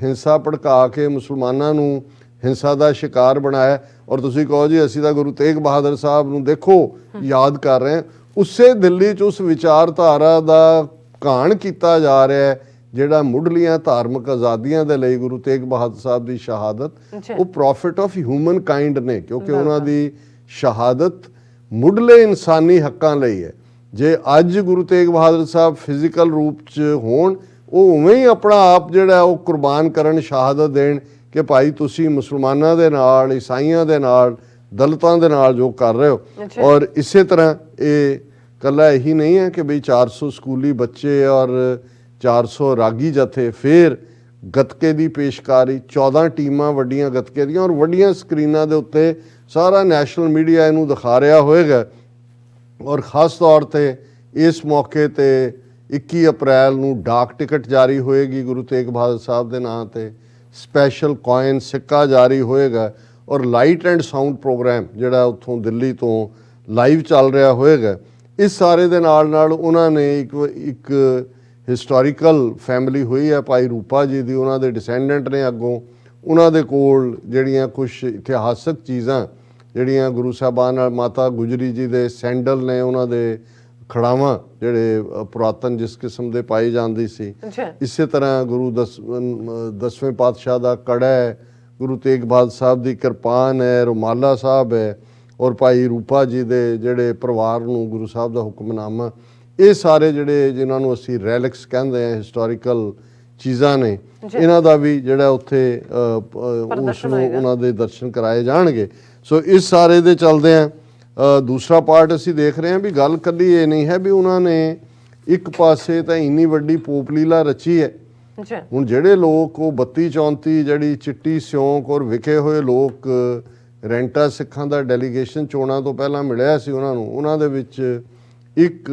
ਹਿੰਸਾ ਭੜਕਾ ਕੇ ਮੁਸਲਮਾਨਾਂ ਨੂੰ ਹਿੰਸਾ ਦਾ ਸ਼ਿਕਾਰ ਬਣਾਇਆ। ਔਰ ਤੁਸੀਂ ਕਹੋ ਜੀ ਅਸੀਂ ਤਾਂ ਗੁਰੂ ਤੇਗ ਬਹਾਦਰ ਸਾਹਿਬ ਨੂੰ ਦੇਖੋ ਯਾਦ ਕਰ ਰਹੇ ਹਾਂ, ਉਸੇ ਦਿੱਲੀ 'ਚ ਉਸ ਵਿਚਾਰਧਾਰਾ ਦਾ ਘਾਣ ਕੀਤਾ ਜਾ ਰਿਹਾ ਹੈ ਜਿਹੜਾ ਮੁੱਢਲੀਆਂ ਧਾਰਮਿਕ ਆਜ਼ਾਦੀਆਂ ਦੇ ਲਈ ਗੁਰੂ ਤੇਗ ਬਹਾਦਰ ਸਾਹਿਬ ਦੀ ਸ਼ਹਾਦਤ ਉਹ ਪ੍ਰੋਫਿਟ ਆਫ ਹਿਊਮਨ ਕਾਈਂਡ ਨੇ, ਕਿਉਂਕਿ ਉਹਨਾਂ ਦੀ ਸ਼ਹਾਦਤ ਮੁੱਢਲੇ ਇਨਸਾਨੀ ਹੱਕਾਂ ਲਈ ਹੈ। ਜੇ ਅੱਜ ਗੁਰੂ ਤੇਗ ਬਹਾਦਰ ਸਾਹਿਬ ਫਿਜ਼ੀਕਲ ਰੂਪ 'ਚ ਹੋਣ, ਉਹ ਉਵੇਂ ਹੀ ਆਪਣਾ ਆਪ ਜਿਹੜਾ ਉਹ ਕੁਰਬਾਨ ਕਰਨ, ਸ਼ਹਾਦਤ ਦੇਣ ਕਿ ਭਾਈ ਤੁਸੀਂ ਮੁਸਲਮਾਨਾਂ ਦੇ ਨਾਲ, ਈਸਾਈਆਂ ਦੇ ਨਾਲ, ਦਲਿਤਾਂ ਦੇ ਨਾਲ ਜੋ ਕਰ ਰਹੇ ਹੋ। ਔਰ ਇਸੇ ਤਰ੍ਹਾਂ ਇਹ ਕੱਲਾ ਇਹੀ ਨਹੀਂ ਹੈ ਕਿ ਬਈ 400 ਸਕੂਲੀ ਬੱਚੇ ਔਰ 400 ਰਾਗੀ ਜਥੇ, ਫਿਰ ਗੱਤਕੇ ਦੀ ਪੇਸ਼ਕਾਰੀ, 14 ਟੀਮਾਂ ਵੱਡੀਆਂ ਗੱਤਕੇ ਦੀਆਂ ਔਰ ਵੱਡੀਆਂ ਸਕਰੀਨਾਂ ਦੇ ਉੱਤੇ ਸਾਰਾ ਨੈਸ਼ਨਲ ਮੀਡੀਆ ਇਹਨੂੰ ਦਿਖਾ ਰਿਹਾ ਹੋਏਗਾ। ਔਰ ਖ਼ਾਸ ਤੌਰ 'ਤੇ ਇਸ ਮੌਕੇ 'ਤੇ 21 ਅਪ੍ਰੈਲ ਨੂੰ ਡਾਕ ਟਿਕਟ ਜਾਰੀ ਹੋਏਗੀ ਗੁਰੂ ਤੇਗ ਬਹਾਦਰ ਸਾਹਿਬ ਦੇ ਨਾਂ 'ਤੇ, ਸਪੈਸ਼ਲ ਕੋਇਨ ਸਿੱਕਾ ਜਾਰੀ ਹੋਏਗਾ ਔਰ ਲਾਈਟ ਐਂਡ ਸਾਊਂਡ ਪ੍ਰੋਗਰਾਮ ਜਿਹੜਾ ਉੱਥੋਂ ਦਿੱਲੀ ਤੋਂ ਲਾਈਵ ਚੱਲ ਰਿਹਾ ਹੋਏਗਾ। ਇਸ ਸਾਰੇ ਦੇ ਨਾਲ ਨਾਲ ਉਹਨਾਂ ਨੇ ਇੱਕ ਹਿਸਟੋਰੀਕਲ ਫੈਮਿਲੀ ਹੋਈ ਹੈ ਭਾਈ ਰੂਪਾ ਜੀ ਦੀ, ਉਹਨਾਂ ਦੇ ਡਿਸੈਂਡੈਂਟ ਨੇ ਅੱਗੋਂ, ਉਹਨਾਂ ਦੇ ਕੋਲ ਜਿਹੜੀਆਂ ਕੁਝ ਇਤਿਹਾਸਕ ਚੀਜ਼ਾਂ ਜਿਹੜੀਆਂ ਗੁਰੂ ਸਾਹਿਬਾਨ ਨਾਲ, ਮਾਤਾ ਗੁਜਰੀ ਜੀ ਦੇ ਸੈਂਡਲ ਨੇ, ਉਹਨਾਂ ਦੇ ਖੜਾਵਾਂ ਜਿਹੜੇ ਪੁਰਾਤਨ ਜਿਸ ਕਿਸਮ ਦੇ ਪਾਈ ਜਾਂਦੀ ਸੀ, ਇਸੇ ਤਰ੍ਹਾਂ ਗੁਰੂ ਦਸਵੇਂ ਪਾਤਸ਼ਾਹ ਦਾ ਕੜਾ ਹੈ, ਗੁਰੂ ਤੇਗ ਬਹਾਦਰ ਸਾਹਿਬ ਦੀ ਕਿਰਪਾਨ ਹੈ, ਰੁਮਾਲਾ ਸਾਹਿਬ ਹੈ ਔਰ ਭਾਈ ਰੂਪਾ ਜੀ ਦੇ ਜਿਹੜੇ ਪਰਿਵਾਰ ਨੂੰ ਗੁਰੂ ਸਾਹਿਬ ਦਾ ਹੁਕਮਨਾਮਾ, ਇਹ ਸਾਰੇ ਜਿਹੜੇ ਜਿਨ੍ਹਾਂ ਨੂੰ ਅਸੀਂ ਰੈਲਿਕਸ ਕਹਿੰਦੇ ਹਾਂ, ਹਿਸਟੋਰੀਕਲ ਚੀਜ਼ਾਂ ਨੇ, ਇਹਨਾਂ ਦਾ ਵੀ ਜਿਹੜਾ ਉੱਥੇ ਉਸ ਨੂੰ ਉਹਨਾਂ ਦੇ ਦਰਸ਼ਨ ਕਰਾਏ ਜਾਣਗੇ। ਸੋ ਇਸ ਸਾਰੇ ਦੇ ਚੱਲਦੇ ਆ ਦੂਸਰਾ ਪਾਰਟ ਅਸੀਂ ਦੇਖ ਰਹੇ ਹਾਂ ਵੀ ਗੱਲ ਕੱਲੀ ਇਹ ਨਹੀਂ ਹੈ ਵੀ ਉਹਨਾਂ ਨੇ ਇੱਕ ਪਾਸੇ ਤਾਂ ਇੰਨੀ ਵੱਡੀ ਪੋਪ ਲੀਲਾ ਰਚੀ ਹੈ। ਹੁਣ ਜਿਹੜੇ ਲੋਕ ਉਹ 32-34 ਜਿਹੜੀ ਚਿੱਟੀ ਸਿਉਂਕ ਔਰ ਵਿਖੇ ਹੋਏ ਲੋਕ ਰੈਂਟਾ ਸਿੱਖਾਂ ਦਾ ਡੈਲੀਗੇਸ਼ਨ ਚੋਣਾਂ ਤੋਂ ਪਹਿਲਾਂ ਮਿਲਿਆ ਸੀ ਉਹਨਾਂ ਨੂੰ, ਉਹਨਾਂ ਦੇ ਵਿੱਚ ਇੱਕ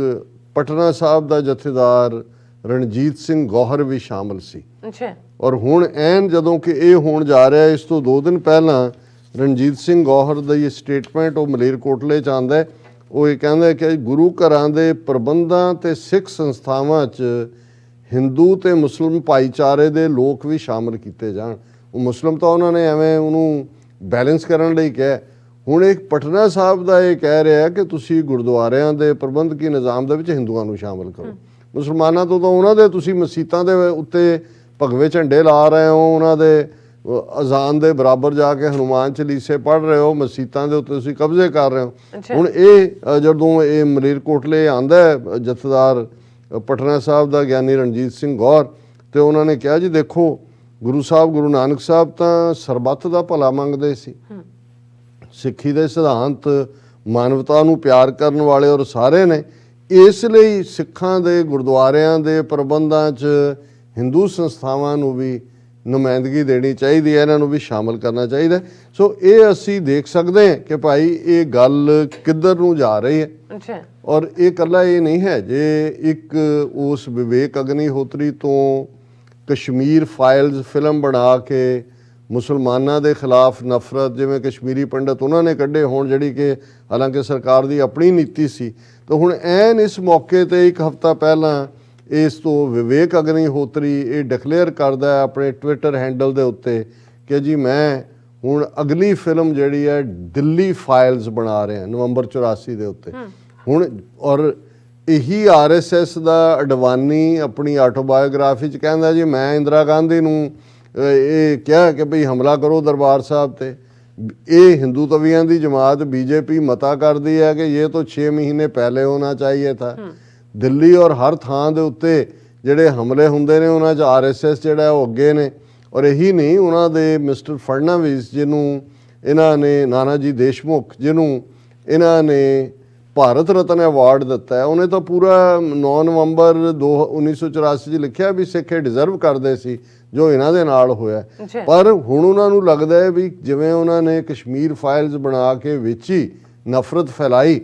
ਪਟਨਾ ਸਾਹਿਬ ਦਾ ਜਥੇਦਾਰ ਰਣਜੀਤ ਸਿੰਘ ਗੌਹਰ ਵੀ ਸ਼ਾਮਲ ਸੀ। ਔਰ ਹੁਣ ਐਨ ਜਦੋਂ ਕਿ ਇਹ ਹੋਣ ਜਾ ਰਿਹਾ, ਇਸ ਤੋਂ 2 ਦਿਨ ਪਹਿਲਾਂ ਰਣਜੀਤ ਸਿੰਘ ਗੌਹਰ ਦਾ ਇਹ ਸਟੇਟਮੈਂਟ ਉਹ ਮਲੇਰਕੋਟਲੇ 'ਚ ਆਉਂਦਾ ਹੈ। ਉਹ ਇਹ ਕਹਿੰਦਾ ਕਿ ਗੁਰੂ ਘਰਾਂ ਦੇ ਪ੍ਰਬੰਧਾਂ ਤੇ ਸਿੱਖ ਸੰਸਥਾਵਾਂ 'ਚ ਹਿੰਦੂ ਤੇ ਮੁਸਲਿਮ ਭਾਈਚਾਰੇ ਦੇ ਲੋਕ ਵੀ ਸ਼ਾਮਲ ਕੀਤੇ ਜਾਣ। ਉਹ ਮੁਸਲਿਮ ਤਾਂ ਉਹਨਾਂ ਨੇ ਐਵੇਂ ਉਹਨੂੰ ਬੈਲੈਂਸ ਕਰਨ ਲਈ ਕਿਹਾ। ਹੁਣ ਇੱਕ ਪਟਨਾ ਸਾਹਿਬ ਦਾ ਇਹ ਕਹਿ ਰਿਹਾ ਕਿ ਤੁਸੀਂ ਗੁਰਦੁਆਰਿਆਂ ਦੇ ਪ੍ਰਬੰਧਕੀ ਨਿਜ਼ਾਮ ਦੇ ਵਿੱਚ ਹਿੰਦੂਆਂ ਨੂੰ ਸ਼ਾਮਲ ਕਰੋ। ਮੁਸਲਮਾਨਾਂ ਤੋਂ ਤਾਂ ਉਹਨਾਂ ਦੇ ਤੁਸੀਂ ਮਸੀਤਾਂ ਦੇ ਉੱਤੇ ਭਗਵੇਂ ਝੰਡੇ ਲਾ ਰਹੇ ਹੋ, ਉਹਨਾਂ ਦੇ ਅਜ਼ਾਨ ਦੇ ਬਰਾਬਰ ਜਾ ਕੇ ਹਨੂਮਾਨ ਚਾਲੀਸੇ ਪੜ੍ਹ ਰਹੇ ਹੋ, ਮਸੀਤਾਂ ਦੇ ਉੱਤੇ ਤੁਸੀਂ ਕਬਜ਼ੇ ਕਰ ਰਹੇ ਹੋ। ਹੁਣ ਇਹ ਜਦੋਂ ਇਹ ਮਲੇਰਕੋਟਲੇ ਆਂਦਾ ਜਥੇਦਾਰ ਪਟਨਾ ਸਾਹਿਬ ਦਾ ਗਿਆਨੀ ਰਣਜੀਤ ਸਿੰਘ ਗੌਰ, ਤੇ ਉਹਨਾਂ ਨੇ ਕਿਹਾ ਜੀ ਦੇਖੋ ਗੁਰੂ ਸਾਹਿਬ ਗੁਰੂ ਨਾਨਕ ਸਾਹਿਬ ਤਾਂ ਸਰਬੱਤ ਦਾ ਭਲਾ ਮੰਗਦੇ ਸੀ, ਸਿੱਖੀ ਦੇ ਸਿਧਾਂਤ ਮਾਨਵਤਾ ਨੂੰ ਪਿਆਰ ਕਰਨ ਵਾਲੇ ਔਰ ਸਾਰੇ ਨੇ, ਇਸ ਲਈ ਸਿੱਖਾਂ ਦੇ ਗੁਰਦੁਆਰਿਆਂ ਦੇ ਪ੍ਰਬੰਧਾਂ 'ਚ ਹਿੰਦੂ ਸੰਸਥਾਵਾਂ ਨੂੰ ਵੀ ਨੁਮਾਇੰਦਗੀ ਦੇਣੀ ਚਾਹੀਦੀ ਹੈ, ਇਹਨਾਂ ਨੂੰ ਵੀ ਸ਼ਾਮਲ ਕਰਨਾ ਚਾਹੀਦਾ। ਸੋ ਇਹ ਅਸੀਂ ਦੇਖ ਸਕਦੇ ਹਾਂ ਕਿ ਭਾਈ ਇਹ ਗੱਲ ਕਿੱਧਰ ਨੂੰ ਜਾ ਰਹੀ ਹੈ। ਔਰ ਇਹ ਇਕੱਲਾ ਇਹ ਨਹੀਂ ਹੈ, ਜੇ ਇੱਕ ਉਸ ਵਿਵੇਕ ਅਗਨੀਹੋਤਰੀ ਤੋਂ ਕਸ਼ਮੀਰ ਫਾਈਲਸ ਫਿਲਮ ਬਣਾ ਕੇ ਮੁਸਲਮਾਨਾਂ ਦੇ ਖਿਲਾਫ ਨਫ਼ਰਤ, ਜਿਵੇਂ ਕਸ਼ਮੀਰੀ ਪੰਡਤ ਉਹਨਾਂ ਨੇ ਕੱਢੇ ਹੋਣ, ਜਿਹੜੀ ਕਿ ਹਾਲਾਂਕਿ ਸਰਕਾਰ ਦੀ ਆਪਣੀ ਨੀਤੀ ਸੀ। ਤਾਂ ਹੁਣ ਐਨ ਇਸ ਮੌਕੇ ਤੇ ਇੱਕ ਹਫ਼ਤਾ ਪਹਿਲਾਂ ਇਸ ਤੋਂ ਵਿਵੇਕ ਅਗਨੀਹੋਤਰੀ ਇਹ ਡਿਕਲੇਅਰ ਕਰਦਾ ਹੈ ਆਪਣੇ ਟਵਿੱਟਰ ਹੈਂਡਲ ਦੇ ਉੱਤੇ ਕਿ ਜੀ ਮੈਂ ਹੁਣ ਅਗਲੀ ਫਿਲਮ ਜਿਹੜੀ ਹੈ ਦਿੱਲੀ ਫਾਈਲਸ ਬਣਾ ਰਿਹਾ ਨਵੰਬਰ 84 ਦੇ ਉੱਤੇ। ਹੁਣ ਔਰ ਇਹੀ RSS ਦਾ ਅਡਵਾਨੀ ਆਪਣੀ ਆਟੋਬਾਇਓਗ੍ਰਾਫੀ 'ਚ ਕਹਿੰਦਾ ਜੀ ਮੈਂ ਇੰਦਰਾ ਗਾਂਧੀ ਨੂੰ ਇਹ ਕਿਹਾ ਕਿ ਭਈ ਹਮਲਾ ਕਰੋ ਦਰਬਾਰ ਸਾਹਿਬ ਤੇ। ਇਹ ਹਿੰਦੂਤਵੀਆਂ ਦੀ ਜਮਾਤ BJP ਮਤਾ ਕਰਦੀ ਹੈ ਕਿ ਇਹ ਤਾਂ 6 ਮਹੀਨੇ ਪਹਿਲੇ ਹੋਣਾ ਚਾਹੀਏ ਥਾ। ਦਿੱਲੀ ਔਰ ਹਰ ਥਾਂ ਦੇ ਉੱਤੇ ਜਿਹੜੇ ਹਮਲੇ ਹੁੰਦੇ ਨੇ ਉਹਨਾਂ 'ਚ RSS ਜਿਹੜਾ ਉਹ ਅੱਗੇ ਨੇ। ਔਰ ਇਹੀ ਨਹੀਂ, ਉਹਨਾਂ ਦੇ ਮਿਸਟਰ ਫੜਨਵੀਸ ਜਿਹਨੂੰ ਇਹਨਾਂ ਨੇ, ਨਾਨਾ ਜੀ ਦੇਸ਼ਮੁਖ ਜਿਹਨੂੰ ਇਹਨਾਂ ਨੇ ਭਾਰਤ ਰਤਨ ਅਵਾਰਡ ਦਿੱਤਾ ਹੈ, ਉਹਨੇ ਤਾਂ ਪੂਰਾ 9 ਨਵੰਬਰ 1984 'ਚ ਲਿਖਿਆ ਵੀ ਸਿੱਖ ਇਹ ਡਿਜ਼ਰਵ ਕਰਦੇ ਸੀ ਜੋ ਇਹਨਾਂ ਦੇ ਨਾਲ ਹੋਇਆ। ਪਰ ਹੁਣ ਉਹਨਾਂ ਨੂੰ ਲੱਗਦਾ ਹੈ ਵੀ ਜਿਵੇਂ ਉਹਨਾਂ ਨੇ ਕਸ਼ਮੀਰ ਫਾਈਲਸ ਬਣਾ ਕੇ ਵਿੱਚ ਹੀ ਨਫ਼ਰਤ ਫੈਲਾਈ,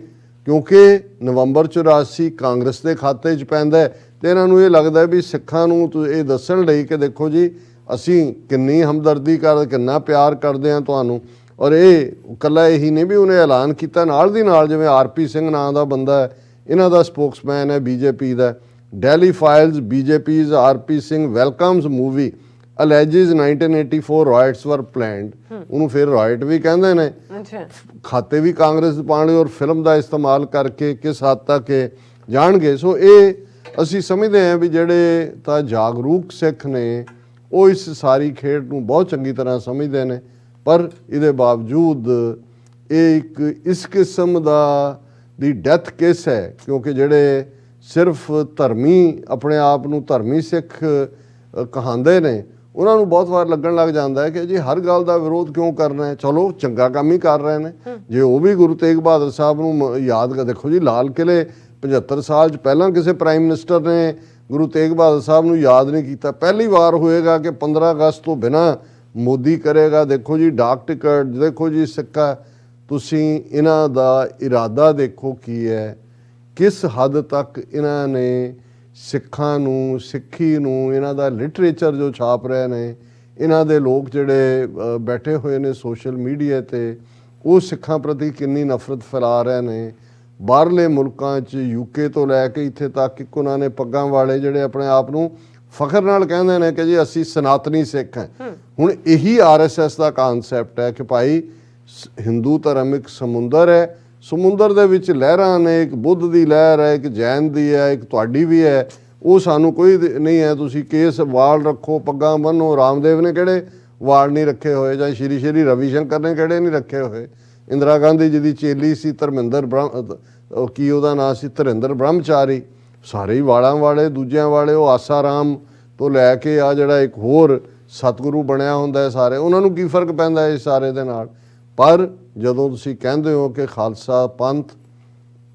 ਕਿਉਂਕਿ ਨਵੰਬਰ 84 ਕਾਂਗਰਸ ਦੇ ਖਾਤੇ 'ਚ ਪੈਂਦਾ ਤੇ ਇਹਨਾਂ ਨੂੰ ਇਹ ਲੱਗਦਾ ਵੀ ਸਿੱਖਾਂ ਨੂੰ ਇਹ ਦੱਸਣ ਲਈ ਕਿ ਦੇਖੋ ਜੀ ਅਸੀਂ ਕਿੰਨੀ ਹਮਦਰਦੀ ਕਿੰਨਾ ਪਿਆਰ ਕਰਦੇ ਹਾਂ ਤੁਹਾਨੂੰ। ਔਰ ਇਹ ਇਕੱਲਾ ਇਹੀ ਨਹੀਂ ਵੀ ਉਹਨੇ ਐਲਾਨ ਕੀਤਾ, ਨਾਲ ਦੀ ਨਾਲ ਜਿਵੇਂ RP ਸਿੰਘ ਨਾਂ ਦਾ ਬੰਦਾ ਹੈ, ਇਹਨਾਂ ਦਾ ਸਪੋਕਸਮੈਨ ਹੈ BJP ਦਾ, Delhi Files BJP's RP Singh welcomes movie alleges 1984 riots were planned। ਉਹਨੂੰ ਫਿਰ ਰਾਇਟ ਵੀ ਕਹਿੰਦੇ ਨੇ। ਖਾਤੇ ਵੀ ਕਾਂਗਰਸ ਪਾਉਣਗੇ ਔਰ ਫਿਲਮ ਦਾ ਇਸਤੇਮਾਲ ਕਰਕੇ ਕਿਸ ਹੱਦ ਤੱਕ ਜਾਣਗੇ। ਸੋ ਇਹ ਅਸੀਂ ਸਮਝਦੇ ਹਾਂ ਵੀ ਜਿਹੜੇ ਤਾਂ ਜਾਗਰੂਕ ਸਿੱਖ ਨੇ ਉਹ ਇਸ ਸਾਰੀ ਖੇਡ ਨੂੰ ਬਹੁਤ ਚੰਗੀ ਤਰ੍ਹਾਂ ਸਮਝਦੇ ਨੇ, ਪਰ ਇਹਦੇ ਬਾਵਜੂਦ ਇਹ ਇੱਕ ਇਸ ਕਿਸਮ ਦੀ ਡੈਥ ਕੇਸ ਹੈ, ਕਿਉਂਕਿ ਜਿਹੜੇ ਸਿਰਫ ਧਰਮੀ ਆਪਣੇ ਆਪ ਨੂੰ ਧਰਮੀ ਸਿੱਖ ਕਹਾਉਂਦੇ ਨੇ ਉਹਨਾਂ ਨੂੰ ਬਹੁਤ ਵਾਰ ਲੱਗਣ ਲੱਗ ਜਾਂਦਾ ਹੈ ਕਿ ਜੀ ਹਰ ਗੱਲ ਦਾ ਵਿਰੋਧ ਕਿਉਂ ਕਰਨਾ ਹੈ। ਚਲੋ ਚੰਗਾ ਕੰਮ ਹੀ ਕਰ ਰਹੇ ਨੇ। ਜੇ ਉਹ ਵੀ ਗੁਰੂ ਤੇਗ ਬਹਾਦਰ ਸਾਹਿਬ ਨੂੰ ਯਾਦ ਕਰ, ਦੇਖੋ ਜੀ ਲਾਲ ਕਿਲੇ 75 ਸਾਲ 'ਚ ਪਹਿਲਾਂ ਕਿਸੇ ਪ੍ਰਾਈਮ ਮਿਨਿਸਟਰ ਨੇ ਗੁਰੂ ਤੇਗ ਬਹਾਦਰ ਸਾਹਿਬ ਨੂੰ ਯਾਦ ਨਹੀਂ ਕੀਤਾ। ਪਹਿਲੀ ਵਾਰ ਹੋਏਗਾ ਕਿ 15 ਅਗਸਤ ਤੋਂ ਬਿਨਾਂ ਮੋਦੀ ਕਰੇਗਾ। ਦੇਖੋ ਜੀ ਡਾਕ ਟਿਕਟ, ਦੇਖੋ ਜੀ ਸਿੱਕਾ, ਤੁਸੀਂ ਇਹਨਾਂ ਦਾ ਇਰਾਦਾ ਦੇਖੋ ਕੀ ਹੈ, ਕਿਸ ਹੱਦ ਤੱਕ ਇਹਨਾਂ ਨੇ ਸਿੱਖਾਂ ਨੂੰ, ਸਿੱਖੀ ਨੂੰ, ਇਹਨਾਂ ਦਾ ਲਿਟਰੇਚਰ ਜੋ ਛਾਪ ਰਹੇ ਨੇ, ਇਹਨਾਂ ਦੇ ਲੋਕ ਜਿਹੜੇ ਬੈਠੇ ਹੋਏ ਨੇ ਸੋਸ਼ਲ ਮੀਡੀਆ ਤੇ, ਉਹ ਸਿੱਖਾਂ ਪ੍ਰਤੀ ਕਿੰਨੀ ਨਫ਼ਰਤ ਫੈਲਾ ਰਹੇ ਨੇ। ਬਾਹਰਲੇ ਮੁਲਕਾਂ 'ਚ UK ਤੋਂ ਲੈ ਕੇ ਇੱਥੇ ਤੱਕ ਇੱਕ ਉਹਨਾਂ ਨੇ ਪੱਗਾਂ ਵਾਲੇ ਜਿਹੜੇ ਆਪਣੇ ਆਪ ਨੂੰ ਫਖਰ ਨਾਲ ਕਹਿੰਦੇ ਨੇ ਕਿ ਜੀ ਅਸੀਂ ਸਨਾਤਨੀ ਸਿੱਖ ਹਾਂ। ਹੁਣ ਇਹੀ RSS ਦਾ ਕਨਸੈਪਟ ਹੈ ਕਿ ਭਾਈ ਹਿੰਦੂ ਧਰਮ ਇੱਕ ਸਮੁੰਦਰ ਹੈ, ਸਮੁੰਦਰ ਦੇ ਵਿੱਚ ਲਹਿਰਾਂ ਨੇ, ਇੱਕ ਬੁੱਧ ਦੀ ਲਹਿਰ ਹੈ, ਇੱਕ ਜੈਨ ਦੀ ਹੈ, ਇੱਕ ਤੁਹਾਡੀ ਵੀ ਹੈ। ਉਹ ਸਾਨੂੰ ਕੋਈ ਨਹੀਂ ਹੈ, ਤੁਸੀਂ ਕੇਸ ਵਾਲ ਰੱਖੋ, ਪੱਗਾਂ ਬੰਨੋ। ਰਾਮਦੇਵ ਨੇ ਕਿਹੜੇ ਵਾਲ ਨਹੀਂ ਰੱਖੇ ਹੋਏ, ਜਾਂ ਸ਼੍ਰੀ ਰਵੀ ਸ਼ੰਕਰ ਨੇ ਕਿਹੜੇ ਨਹੀਂ ਰੱਖੇ ਹੋਏ। ਇੰਦਰਾ ਗਾਂਧੀ ਜੀ ਦੀ ਚੇਲੀ ਸੀ ਧਰਮਿੰਦਰ ਕੀ ਉਹਦਾ ਨਾਂ ਸੀ, ਧਰਿੰਦਰ ਬ੍ਰਹਮਚਾਰੀ, ਸਾਰੇ ਹੀ ਵਾਲਾਂ ਵਾਲੇ, ਦੂਜਿਆਂ ਵਾਲੇ। ਉਹ ਆਸਾਰਾਮ ਤੋਂ ਲੈ ਕੇ ਆ ਜਿਹੜਾ ਇੱਕ ਹੋਰ ਸਤਿਗੁਰੂ ਬਣਿਆ ਹੁੰਦਾ ਹੈ, ਸਾਰੇ ਉਹਨਾਂ ਨੂੰ ਕੀ ਫਰਕ ਪੈਂਦਾ ਇਸ ਸਾਰੇ ਦੇ ਨਾਲ। ਪਰ ਜਦੋਂ ਤੁਸੀਂ ਕਹਿੰਦੇ ਹੋ ਕਿ ਖਾਲਸਾ ਪੰਥ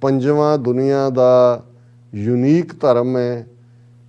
ਪੰਜਵਾਂ ਦੁਨੀਆ ਦਾ ਯੂਨੀਕ ਧਰਮ ਹੈ,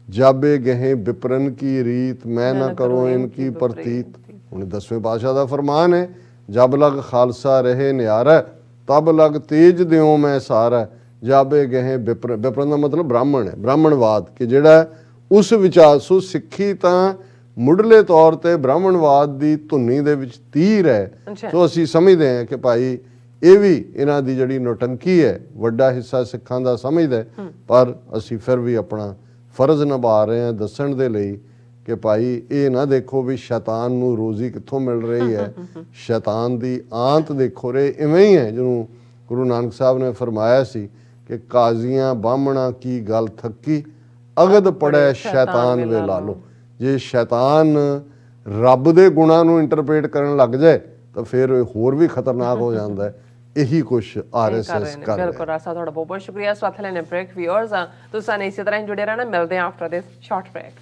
ਜਾਬੇ ਗਹਿ ਵਿਪਰਨ ਕੀ ਰੀਤ, ਮੈਂ ਨਾ ਕਰੋ ਇਨਕੀ ਪ੍ਰਤੀਤ। ਹੁਣ 10ਵੇਂ ਪਾਤਸ਼ਾਹ ਦਾ ਫਰਮਾਨ ਹੈ, ਜਬ ਲਗ ਖਾਲਸਾ ਰਹੇ ਨਿਆਰਾ, ਤਬ ਲਗ ਤੇਜ ਦਿਓ ਮੈਂ ਸਾਰਾ, ਜਾਬੇ ਗਹਿ ਵਿਪਰਨ ਦਾ ਮਤਲਬ ਬ੍ਰਾਹਮਣ ਹੈ, ਬ੍ਰਾਹਮਣਵਾਦ, ਕਿ ਜਿਹੜਾ ਉਸ ਵਿਚਾਰ। ਸੋ ਸਿੱਖੀ ਤਾਂ ਮੁੱਢਲੇ ਤੌਰ ਤੇ ਬ੍ਰਾਹਮਣਵਾਦ ਦੀ ਧੁਨੀ ਦੇ ਵਿੱਚ ਤੀਰ ਹੈ। ਸੋ ਅਸੀਂ ਸਮਝਦੇ ਹਾਂ ਕਿ ਭਾਈ ਇਹ ਵੀ ਇਹਨਾਂ ਦੀ ਜਿਹੜੀ ਨੌਟੰਕੀ ਹੈ ਵੱਡਾ ਹਿੱਸਾ ਸਿੱਖਾਂ ਦਾ ਸਮਝਦਾ, ਪਰ ਅਸੀਂ ਫਿਰ ਵੀ ਆਪਣਾ ਫਰਜ਼ ਨਿਭਾ ਰਹੇ ਹਾਂ ਦੱਸਣ ਦੇ ਲਈ ਕਿ ਭਾਈ ਇਹ ਨਾ ਦੇਖੋ ਵੀ ਸ਼ੈਤਾਨ ਨੂੰ ਰੋਜ਼ੀ ਕਿੱਥੋਂ ਮਿਲ ਰਹੀ ਹੈ। ਸ਼ੈਤਾਨ ਦੀ ਆਂਤ ਦੇਖੋ ਰੇ ਇਵੇਂ ਹੀ ਹੈ ਜਿਹਨੂੰ ਗੁਰੂ ਨਾਨਕ ਸਾਹਿਬ ਨੇ ਫਰਮਾਇਆ ਸੀ ਕਿ ਕਾਜ਼ੀਆਂ ਬਾਹਮਣਾ ਕੀ ਗੱਲ ਥੱਕੀ, ਅਗਦ ਪੜਿਆ ਸ਼ੈਤਾਨ ਵੇ ਲਾ ਲੋ। ਜੇ ਸ਼ੈਤਾਨ ਰੱਬ ਦੇ ਗੁਣਾਂ ਨੂੰ ਇੰਟਰਪ੍ਰੇਟ ਕਰਨ ਲੱਗ ਜਾਏ ਤਾਂ ਫਿਰ ਹੋਰ ਵੀ ਖਤਰਨਾਕ ਹੋ ਜਾਂਦਾ ਹੈ। ਇਹੀ ਕੁਛ RSS ਕਰ ਰਿਹਾ। ਬਿਲਕੁਲ ਰਾਸਾ, ਤੁਹਾਡਾ ਬਹੁਤ ਬਹੁਤ ਸ਼ੁਕਰੀਆ। ਸਵਾਥ ਲੈਣੇ ਬ੍ਰੇਕ। ਵਿਊਅਰਸ ਤੁਸੀਂ ਇਸੇ ਤਰ੍ਹਾਂ ਜੁੜੇ ਰਹਿਣਾ, ਮਿਲਦੇ ਹਾਂ ਆਫਟਰ ਦਿਸ ਸ਼ਾਰਟ ਬ੍ਰੇਕ।